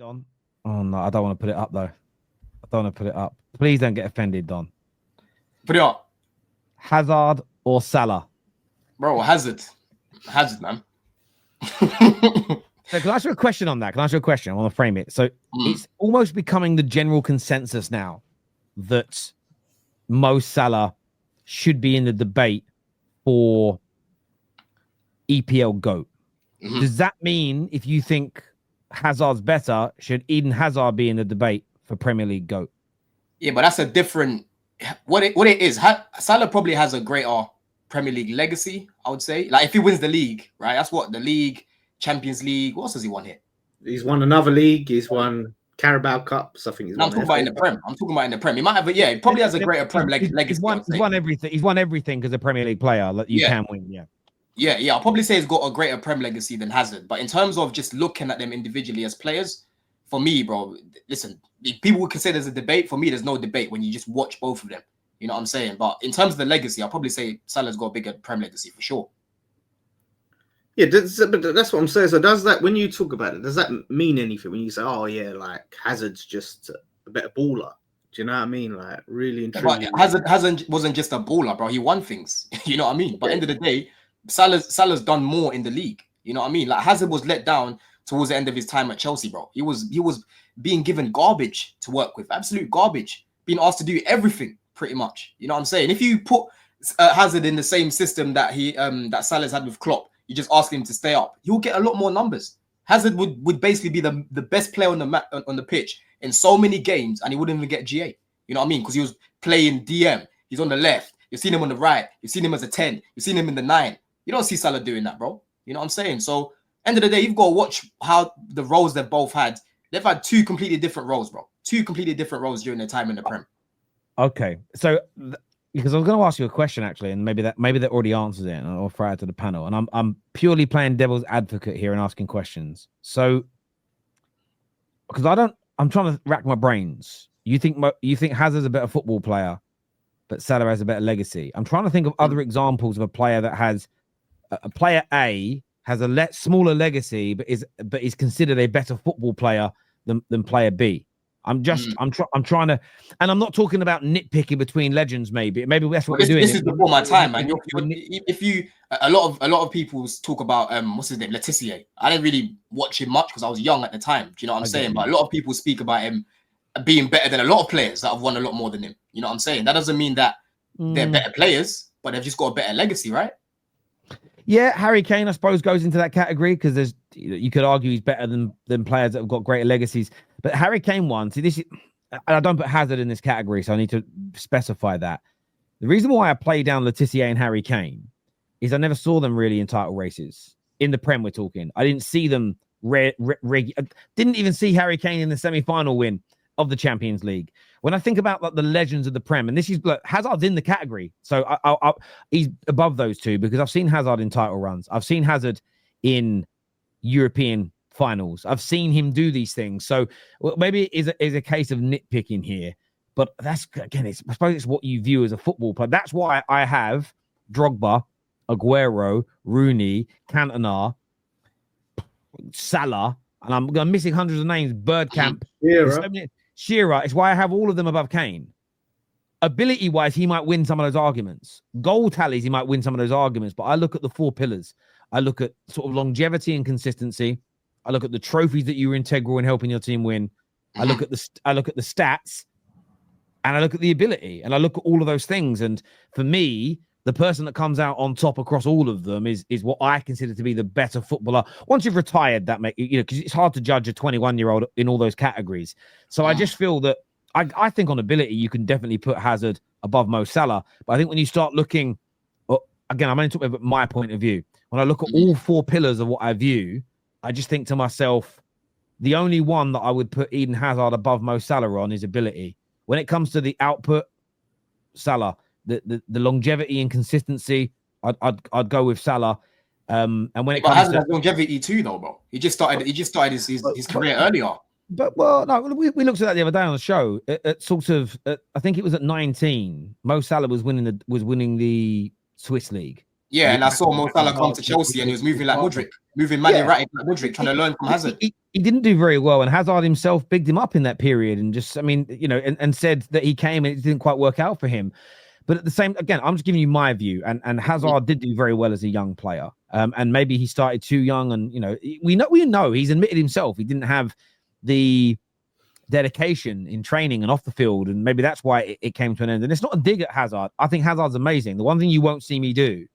Don. Oh no, I don't want to put it up though. I don't want to put it up. Please don't get offended, Don. Put it up. Hazard or Salah? Bro, Hazard, man. So can I ask you a question on that? Can I ask you a question? I want to frame it. So it's almost becoming the general consensus now that Mo Salah should be in the debate for EPL GOAT. Does that mean if you think Hazard's better, should Eden Hazard be in the debate for Premier League GOAT? Yeah, but that's a different... What it is, Salah probably has a greater Premier League legacy, I would say. Like, if he wins the league, right? That's what the league, Champions League. What else has he won here? He's won another league. He's won Carabao Cups. I think he's won. I'm talking about in the Prem. I'm talking about in the Prem. He might have, he probably has a greater Prem legacy. He's won everything. He's won everything as a Premier League player that you can win. Yeah. I'll probably say he's got a greater Prem legacy than Hazard. But in terms of just looking at them individually as players, for me, bro, listen, people would consider there's a debate. For me, there's no debate when you just watch both of them. You know what I'm saying? But in terms of the legacy, I'll probably say Salah's got a bigger Prem legacy for sure. Yeah, but that's what I'm saying. So does that, when you talk about it, does that mean anything when you say, oh yeah, like Hazard's just a better baller? Do you know what I mean? Like really and truly. Hazard wasn't just a baller, bro. He won things. You know what I mean? But at the end of the day, Salah's done more in the league. You know what I mean? Like Hazard was let down towards the end of his time at Chelsea, bro. He was being given garbage to work with, absolute garbage, being asked to do everything pretty much. You know what I'm saying? If you put Hazard in the same system that that Salah's had with Klopp, you just ask him to stay up, he'll get a lot more numbers. Hazard would basically be the best player on the pitch in so many games, and he wouldn't even get GA. You know what I mean? Because he was playing DM. He's on the left. You've seen him on the right. You've seen him as a 10. You've seen him in the 9. You don't see Salah doing that, bro. You know what I'm saying? So, end of the day, you've got to watch how the roles they've both had. They've had two completely different roles, bro. Two completely different roles during their time in the Prem. Okay, so because I was going to ask you a question actually, and maybe that already answers it, and I'll throw it to the panel. And I'm purely playing devil's advocate here and asking questions. So, because I'm trying to rack my brains. You think Hazard's a better football player, but Salah has a better legacy? I'm trying to think of other examples of a player that has a player A has a smaller legacy, but is considered a better football player than player B. I'm trying to, and I'm not talking about nitpicking between legends. Maybe that's what we're doing. This is before my time, man. A lot of people talk about what's his name, Letitia. I didn't really watch him much because I was young at the time. Do you know what I'm saying? But a lot of people speak about him being better than a lot of players that have won a lot more than him. You know what I'm saying? That doesn't mean that they're better players, but they've just got a better legacy, right? Yeah, Harry Kane, I suppose, goes into that category because you could argue he's better than players that have got greater legacies. But Harry Kane won. See, this is, and I don't put Hazard in this category, so I need to specify that. The reason why I play down Letitia and Harry Kane is I never saw them really in title races. In the Prem, we're talking. I didn't see them. Didn't even see Harry Kane in the semi-final win of the Champions League. When I think about like the legends of the Prem, and this is Hazard's in the category, so he's above those two because I've seen Hazard in title runs. I've seen Hazard in European finals. I've seen him do these things. So maybe it is a case of nitpicking here, but that's again, I suppose it's what you view as a football player. That's why I have Drogba, Aguero, Rooney, Cantona, Salah, and I'm missing hundreds of names. Birdcamp, Shearer. It's why I have all of them above Kane. Ability-wise, he might win some of those arguments. Goal tallies, he might win some of those arguments. But I look at the four pillars. I look at sort of longevity and consistency. I look at the trophies that you were integral in helping your team win. I look at the stats, and I look at the ability, and I look at all of those things. And for me, the person that comes out on top across all of them is what I consider to be the better footballer. Once you've retired, because it's hard to judge a 21-year-old in all those categories. So I just feel that I think on ability, you can definitely put Hazard above Mo Salah. But I think when you start looking, again, I'm only talking about my point of view. When I look at all four pillars of what I view, I just think to myself, the only one that I would put Eden Hazard above Mo Salah on is ability. When it comes to the output, Salah. The longevity and consistency, I'd go with Salah. And when it comes to longevity too, though, bro, he just started his career earlier. But no, we looked at that the other day on the show. I think it was at 19. Mo Salah was winning the Swiss league. Yeah, and I saw Mo Salah come to Chelsea and he was moving like Mudryk, moving mad erratic like Mudryk, trying to learn from Hazard. He didn't do very well, and Hazard himself bigged him up in that period and just, I mean, and said that he came and it didn't quite work out for him. But at the same, again, I'm just giving you my view, and Hazard did do very well as a young player, and maybe he started too young, and we know he's admitted himself he didn't have the dedication in training and off the field, and maybe that's why it came to an end. And it's not a dig at Hazard. I think Hazard's amazing. The one thing you won't see me do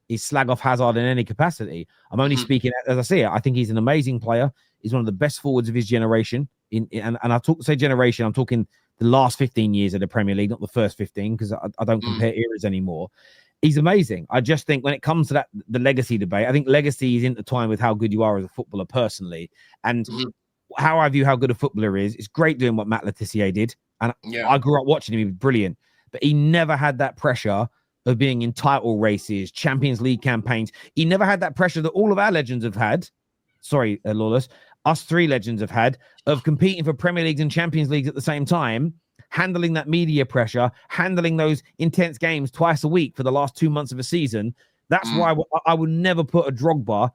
is slag off Hazard in any capacity. I'm only speaking as I see it. I think he's an amazing player. He's one of the best forwards of his generation. And I say generation, I'm talking the last 15 years of the Premier League, not the first 15, because I don't compare eras anymore. He's amazing. I just think when it comes to the legacy debate, I think legacy is intertwined with how good you are as a footballer personally. And how I view how good a footballer is, it's great doing what Matt Letizia did. And I grew up watching him. He was brilliant. But he never had that pressure of being in title races, Champions League campaigns. He never had that pressure that all of our legends have had. Sorry, Lawless. Us three legends have had of competing for Premier Leagues and Champions Leagues at the same time, handling that media pressure, handling those intense games twice a week for the last 2 months of a season. That's why I would never put a Drogba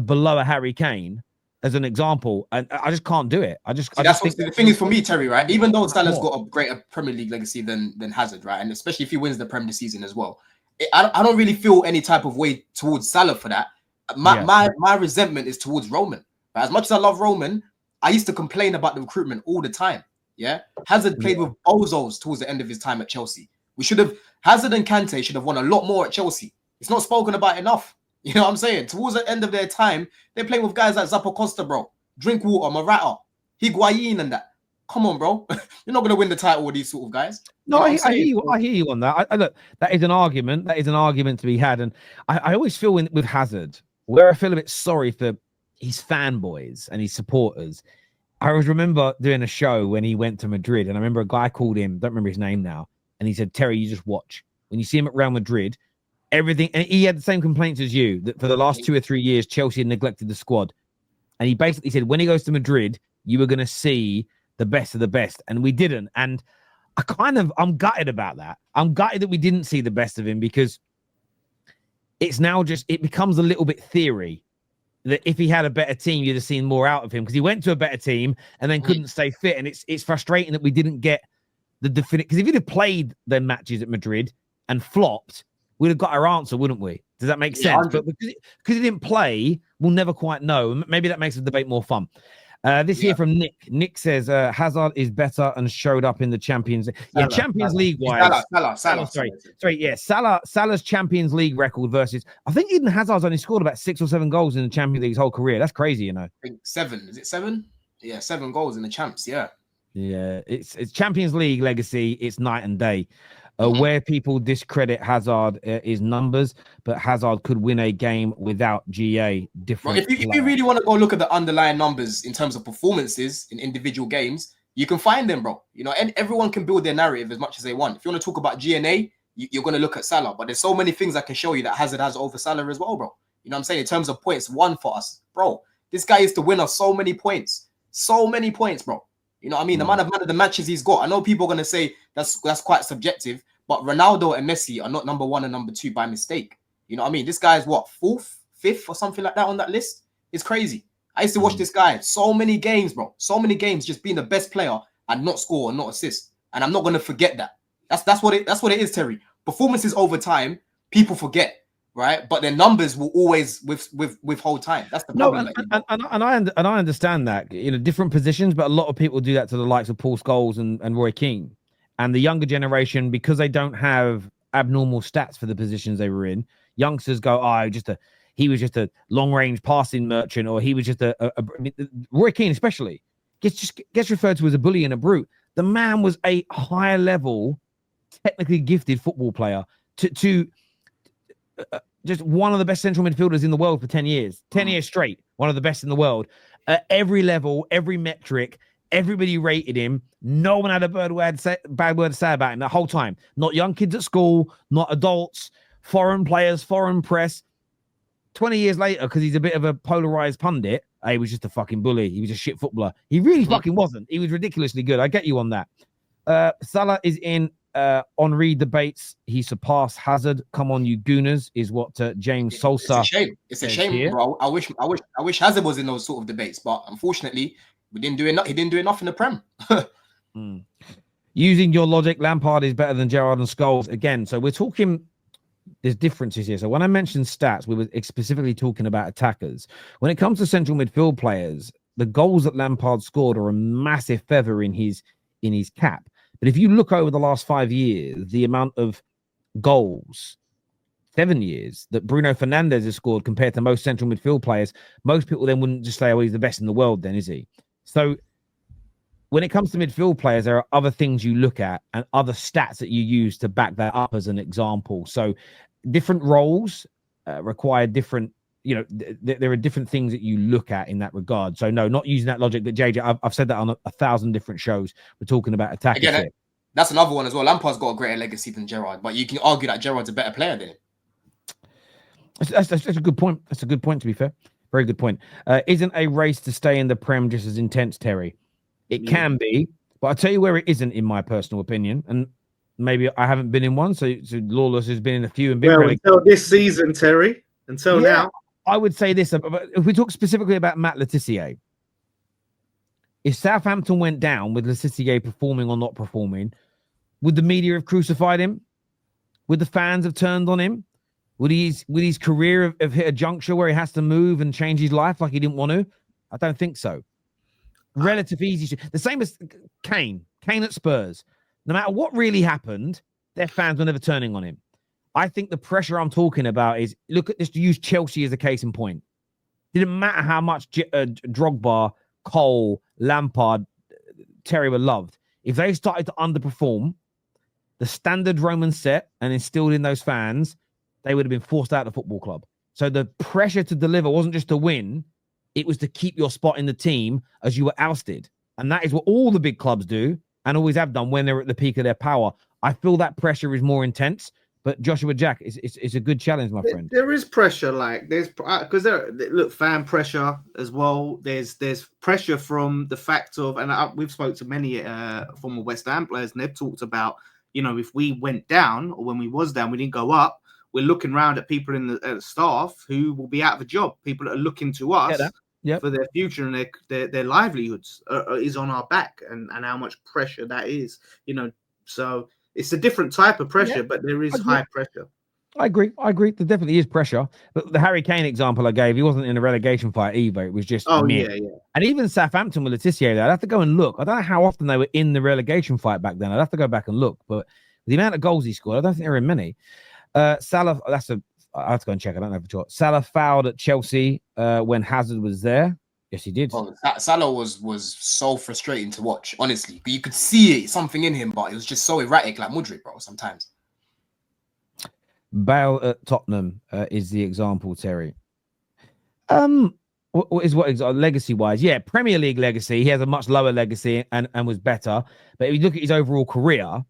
below a Harry Kane as an example, and I just can't do it. That's what the thing is for me, Terry, right? Even though Salah's got a greater Premier League legacy than Hazard, right? And especially if he wins the Premier season as well, I don't really feel any type of way towards Salah for that. My resentment is towards Roman. Right? As much as I love Roman, I used to complain about the recruitment all the time. Yeah, Hazard played with bozos towards the end of his time at Chelsea. Hazard and Kante should have won a lot more at Chelsea. It's not spoken about enough. You know what I'm saying? Towards the end of their time, they're playing with guys like Zappacosta, bro. Drinkwater, Morata, Higuain and that. Come on, bro. You're not going to win the title with these sort of guys. No, I hear you on that. Look, that is an argument. That is an argument to be had. And I always feel with Hazard, where I feel a bit sorry for his fanboys and his supporters. I always remember doing a show when he went to Madrid, and I remember a guy called him, don't remember his name now, and he said, Terry, you just watch. When you see him at Real Madrid, everything, and he had the same complaints as you, that for the last 2 or 3 years, Chelsea had neglected the squad. And he basically said, when he goes to Madrid, you were going to see the best of the best. And we didn't. And I'm gutted about that. I'm gutted that we didn't see the best of him, because it's now it becomes a little bit theory that if he had a better team, you'd have seen more out of him, because he went to a better team and then couldn't stay fit. And it's frustrating that we didn't get the definite, because if he'd have played their matches at Madrid and flopped, we'd have got our answer, wouldn't we? Does that make sense? But because he didn't play, we'll never quite know. Maybe that makes the debate more fun. Here from Nick. Nick says Hazard is better and showed up in the Champions League. Yeah, Champions League wise. Salah. Sorry. Yeah, Salah's Champions League record versus, I think even Hazard's only scored about 6 or 7 goals in the Champions League his whole career. That's crazy, I think 7. Is it 7? Yeah, 7 goals in the Champs. Yeah. Yeah, it's Champions League legacy. It's night and day. Where people discredit Hazard is numbers, but Hazard could win a game without GA. Different. If you really want to go look at the underlying numbers in terms of performances in individual games, you can find them, bro. And everyone can build their narrative as much as they want. If you want to talk about GNA, you're going to look at Salah, but there's so many things I can show you that Hazard has over Salah as well, bro. You know what I'm saying? In terms of points won for us, bro. This guy is the winner. So many points, bro. You know what I mean? The amount of the matches he's got. I know people are going to say that's quite subjective, but Ronaldo and Messi are not number 1 and number 2 by mistake. You know what I mean? This guy is what, 4th, 5th or something like that on that list? It's crazy. I used to watch this guy so many games, bro. So many games just being the best player and not score and not assist. And I'm not going to forget that. That's what it is, Terry. Performances over time, people forget. Right, but their numbers will always withhold time. That's the problem. And I understand that, different positions, but a lot of people do that to the likes of Paul Scholes and Roy Keane, and the younger generation, because they don't have abnormal stats for the positions they were in. Youngsters go, he was just a long range passing merchant, or he was just Roy Keane especially gets referred to as a bully and a brute. The man was a higher level, technically gifted football player to just one of the best central midfielders in the world for 10 years. 10 years straight, one of the best in the world. At every level, every metric, everybody rated him. No one had a bad word to say about him the whole time. Not young kids at school, not adults, foreign players, foreign press. 20 years later, because he's a bit of a polarized pundit, he was just a fucking bully. He was a shit footballer. He really fucking wasn't. He was ridiculously good. I get you on that. Salah is in Henri debates he surpassed Hazard. Come on, you gooners, is what James Salsa. It's a shame. It's a shame, here. bro. I wish Hazard was in those sort of debates, but unfortunately, we didn't do enough. He didn't do enough in the Prem. Using your logic, Lampard is better than Gerrard and Scholes again. So we're talking. There's differences here. So when I mentioned stats, we were specifically talking about attackers. When it comes to central midfield players, the goals that Lampard scored are a massive feather in his cap. But if you look over the last 5 years, the amount of goals, 7 years, that Bruno Fernandes has scored compared to most central midfield players, most people then wouldn't just say, oh, he's the best in the world then, is he? So when it comes to midfield players, there are other things you look at and other stats that you use to back that up as an example. So different roles require different, there are different things that you look at in that regard. So no, not using that logic. But JJ, I've said that on 1,000 different shows. We're talking about attacking. Again, that's another one as well. Lampard's got a greater legacy than Gerrard, but you can argue that Gerrard's a better player than him. That's a good point. That's a good point, to be fair. Very good point. Isn't a race to stay in the Prem just as intense, Terry? It can be, but I'll tell you where it isn't, in my personal opinion. And maybe I haven't been in one, so Lawless has been in a few and been until this season, Terry. Until now. I would say this, if we talk specifically about Matt Le Tissier, if Southampton went down with Le Tissier performing or not performing, would the media have crucified him? Would the fans have turned on him? Would his career have hit a juncture where he has to move and change his life like he didn't want to? I don't think so. Relative easy. The same as Kane at Spurs. No matter what really happened, their fans were never turning on him. I think the pressure I'm talking about is, look at this, to use Chelsea as a case in point. Didn't matter how much Drogba, Cole, Lampard, Terry were loved. If they started to underperform the standard Roman set and instilled in those fans, they would have been forced out of the football club. So the pressure to deliver wasn't just to win, it was to keep your spot in the team as you were ousted. And that is what all the big clubs do and always have done when they're at the peak of their power. I feel that pressure is more intense. But Joshua Jack, it's a good challenge, my friend. There is pressure, because look, fan pressure as well. There's pressure from the fact of, and we've spoke to many former West Ham players, and they've talked about, if we went down or when we was down, we didn't go up. We're looking around at people in the staff who will be out of a job. People that are looking to us for their future and their livelihoods is on our back, and how much pressure that is, So it's a different type of pressure, but there is high pressure. I agree. There definitely is pressure. But the Harry Kane example I gave, he wasn't in a relegation fight either. It was just yeah. And even Southampton with Le Tissier, I'd have to go and look. I don't know how often they were in the relegation fight back then. I'd have to go back and look. But the amount of goals he scored, I don't think there were many. Salah, I have to go and check. I don't know for sure. Salah fouled at Chelsea when Hazard was there. Yes, he did. Well, Salah was so frustrating to watch, honestly. You could see something in him, but it was just so erratic, like Mudryk, bro, sometimes. Bale at Tottenham is the example, Terry. What legacy-wise? Yeah, Premier League legacy. He has a much lower legacy and was better. But if you look at his overall career,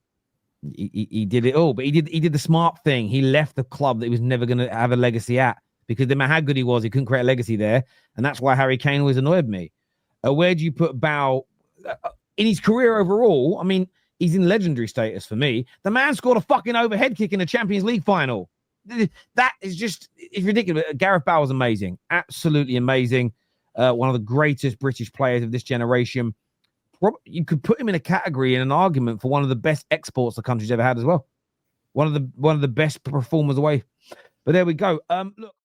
he did it all. But he did the smart thing. He left the club that he was never going to have a legacy at. Because no matter how good he was, he couldn't create a legacy there. And that's why Harry Kane always annoyed me. Where do you put Bale in his career overall? I mean, he's in legendary status for me. The man scored a fucking overhead kick in the Champions League final. That is just, it's ridiculous. Gareth Bale was amazing. Absolutely amazing. One of the greatest British players of this generation. You could put him in a category in an argument for one of the best exports the country's ever had as well. One of the best performers away. But there we go. Look.